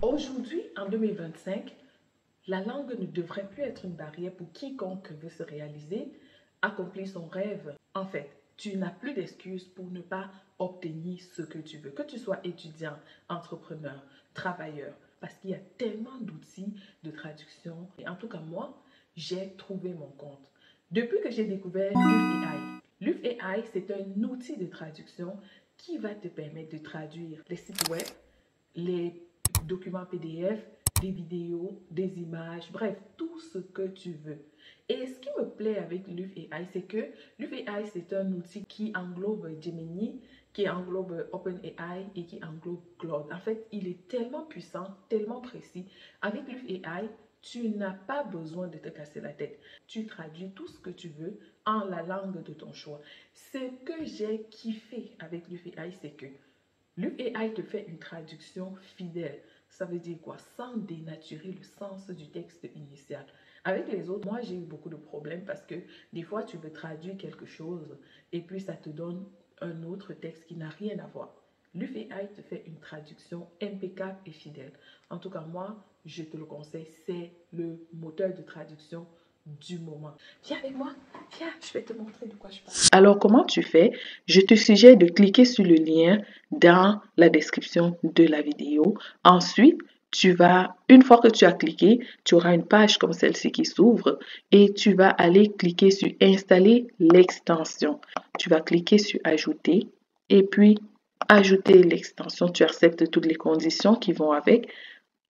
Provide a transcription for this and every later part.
Aujourd'hui, en 2025, la langue ne devrait plus être une barrière pour quiconque veut se réaliser, accomplir son rêve. En fait, tu n'as plus d'excuses pour ne pas obtenir ce que tu veux, que tu sois étudiant, entrepreneur, travailleur, parce qu'il y a tellement d'outils de traduction. Et en tout cas, moi, j'ai trouvé mon compte. Depuis que j'ai découvert l'UF AI, c'est un outil de traduction qui va te permettre de traduire les sites web, les documents PDF, des vidéos, des images, bref, tout ce que tu veux. Et ce qui me plaît avec l'UF AI, c'est que l'UF AI, c'est un outil qui englobe Gemini, qui englobe OpenAI et qui englobe Claude. En fait, il est tellement puissant, tellement précis. Avec l'UF AI, tu n'as pas besoin de te casser la tête. Tu traduis tout ce que tu veux en la langue de ton choix. Ce que j'ai kiffé avec l'UF AI, c'est que l'UF AI te fait une traduction fidèle. Ça veut dire quoi? Sans dénaturer le sens du texte initial. Avec les autres, moi j'ai eu beaucoup de problèmes parce que des fois tu veux traduire quelque chose et puis ça te donne un autre texte qui n'a rien à voir. L'UF AI te fait une traduction impeccable et fidèle. En tout cas, moi, je te le conseille, c'est le moteur de traduction du moment. Viens avec moi, viens, je vais te montrer de quoi je parle. Alors, comment tu fais? Je te suggère de cliquer sur le lien dans la description de la vidéo. Ensuite, une fois que tu as cliqué, tu auras une page comme celle-ci qui s'ouvre et tu vas aller cliquer sur installer l'extension. Tu vas cliquer sur ajouter et puis ajouter l'extension. Tu acceptes toutes les conditions qui vont avec.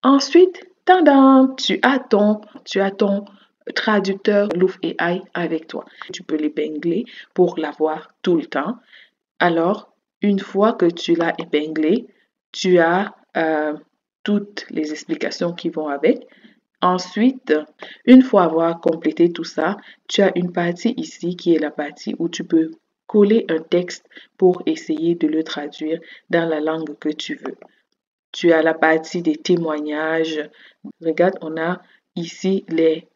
Ensuite, tadam, tu as ton traducteur l'UF AI avec toi. Tu peux l'épingler pour l'avoir tout le temps. Alors, une fois que tu l'as épinglé, tu as toutes les explications qui vont avec. Ensuite, une fois avoir complété tout ça, tu as une partie ici qui est la partie où tu peux coller un texte pour essayer de le traduire dans la langue que tu veux. Tu as la partie des témoignages. Regarde, on a ici les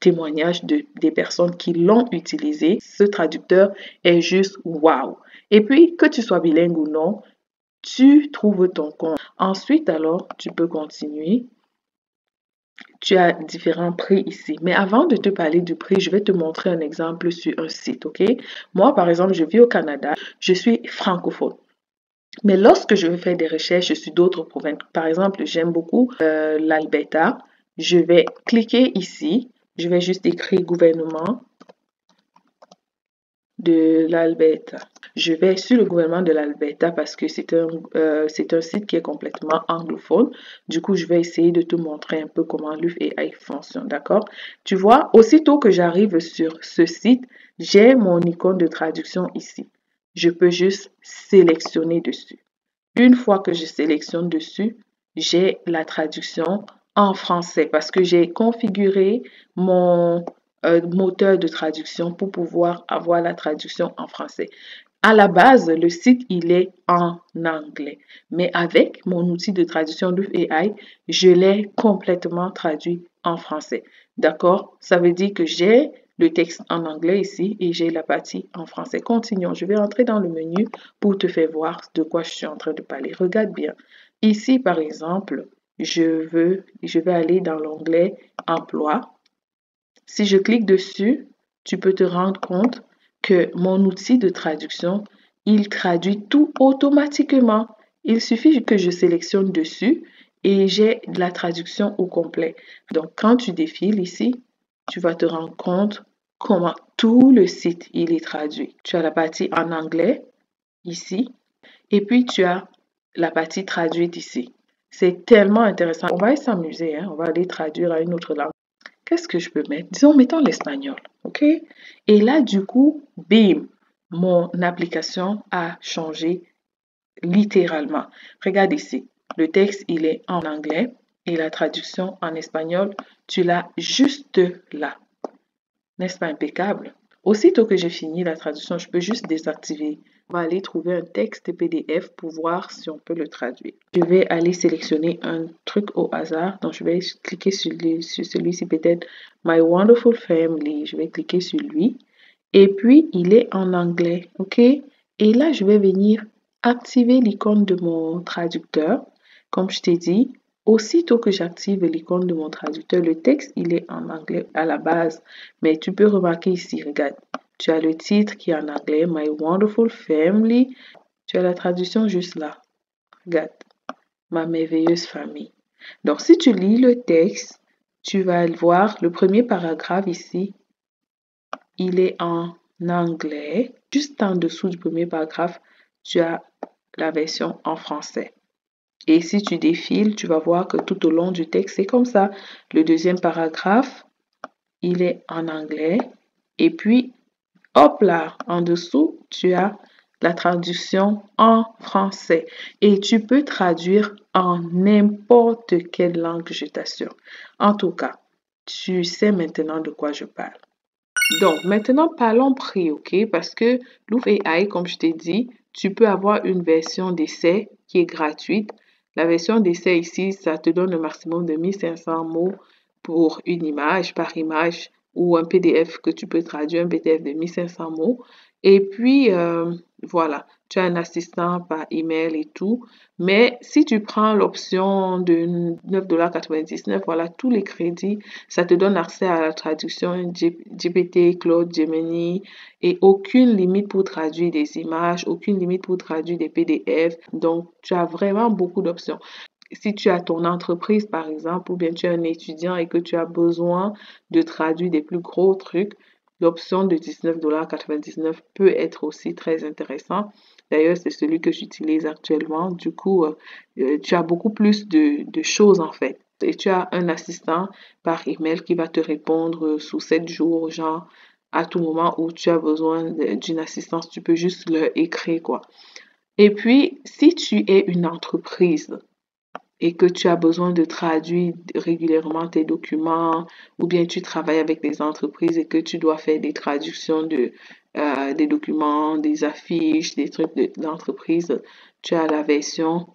témoignages des personnes qui l'ont utilisé. Ce traducteur est juste waouh. Et puis, que tu sois bilingue ou non, tu trouves ton compte. Ensuite, alors, tu peux continuer. Tu as différents prix ici. Mais avant de te parler du prix, je vais te montrer un exemple sur un site, ok? Moi, par exemple, je vis au Canada. Je suis francophone. Mais lorsque je veux faire des recherches sur d'autres provinces, par exemple, j'aime beaucoup l'Alberta, je vais cliquer ici, je vais juste écrire gouvernement de l'Alberta. Je vais sur le gouvernement de l'Alberta parce que c'est un site qui est complètement anglophone. Du coup, je vais essayer de te montrer un peu comment l'UF AI fonctionne, d'accord? Tu vois, aussitôt que j'arrive sur ce site, j'ai mon icône de traduction ici. Je peux juste sélectionner dessus. Une fois que je sélectionne dessus, j'ai la traduction en français parce que j'ai configuré mon moteur de traduction pour pouvoir avoir la traduction en français. À la base, le site, il est en anglais. Mais avec mon outil de traduction l'UF AI, je l'ai complètement traduit en français. D'accord? Ça veut dire que j'ai le texte en anglais ici et j'ai la partie en français. Continuons. Je vais entrer dans le menu pour te faire voir de quoi je suis en train de parler. Regarde bien. Ici, par exemple, je vais aller dans l'onglet Emploi. Si je clique dessus, tu peux te rendre compte que mon outil de traduction, il traduit tout automatiquement. Il suffit que je sélectionne dessus et j'ai la traduction au complet. Donc, quand tu défiles ici, tu vas te rendre compte comment tout le site, il est traduit. Tu as la partie en anglais ici et puis tu as la partie traduite ici. C'est tellement intéressant. On va s'amuser, hein? On va aller traduire à une autre langue. Qu'est-ce que je peux mettre? Disons, mettons l'espagnol, ok? Et là, du coup, bim, mon application a changé littéralement. Regarde ici, le texte, il est en anglais et la traduction en espagnol, tu l'as juste là. N'est-ce pas impeccable? Aussitôt que j'ai fini la traduction, je peux juste désactiver. On va aller trouver un texte PDF pour voir si on peut le traduire. Je vais aller sélectionner un truc au hasard. Donc, je vais cliquer sur celui-ci, peut-être My Wonderful Family. Je vais cliquer sur lui. Et puis, il est en anglais. OK? Et là, je vais venir activer l'icône de mon traducteur. Comme je t'ai dit, Aussitôt que j'active l'icône de mon traducteur, le texte, il est en anglais à la base. Mais tu peux remarquer ici, regarde, tu as le titre qui est en anglais, My Wonderful Family. Tu as la traduction juste là. Regarde, ma merveilleuse famille. Donc, si tu lis le texte, tu vas voir le premier paragraphe ici. Il est en anglais. Juste en dessous du premier paragraphe, tu as la version en français. Et si tu défiles, tu vas voir que tout au long du texte, c'est comme ça. Le deuxième paragraphe, il est en anglais. Et puis, hop là, en dessous, tu as la traduction en français. Et tu peux traduire en n'importe quelle langue, je t'assure. En tout cas, tu sais maintenant de quoi je parle. Donc, maintenant, parlons prix, OK? Parce que Louvre AI, comme je t'ai dit, tu peux avoir une version d'essai qui est gratuite. La version d'essai ici, ça te donne un maximum de 1500 mots pour une image, par image, ou un PDF que tu peux traduire, un PDF de 1500 mots. Et puis, voilà, tu as un assistant par email et tout. Mais si tu prends l'option de 9,99 $, voilà, tous les crédits, ça te donne accès à la traduction GPT, Claude, Gemini et aucune limite pour traduire des images, aucune limite pour traduire des PDF. Donc, tu as vraiment beaucoup d'options. Si tu as ton entreprise, par exemple, ou bien tu es un étudiant et que tu as besoin de traduire des plus gros trucs, l'option de 19,99 $ peut être aussi très intéressant. D'ailleurs, c'est celui que j'utilise actuellement. Du coup, tu as beaucoup plus de choses en fait. Et tu as un assistant par email qui va te répondre sous 7 jours, genre à tout moment où tu as besoin d'une assistance, tu peux juste leur écrire quoi. Et puis, si tu es une entreprise et que tu as besoin de traduire régulièrement tes documents ou bien tu travailles avec des entreprises et que tu dois faire des traductions des documents, des affiches, des trucs de l'entreprise, tu as la version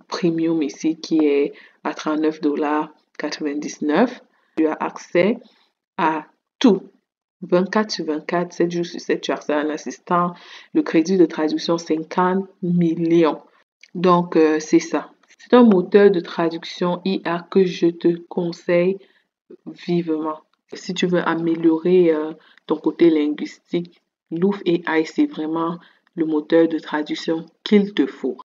premium ici qui est à 39,99 $. Tu as accès à tout. 24 sur 24, 7 jours sur 7, tu as accès à un assistant. Le crédit de traduction, 50 millions. Donc, c'est ça. C'est un moteur de traduction IA que je te conseille vivement. Si tu veux améliorer ton côté linguistique, Louvre AI, c'est vraiment le moteur de traduction qu'il te faut.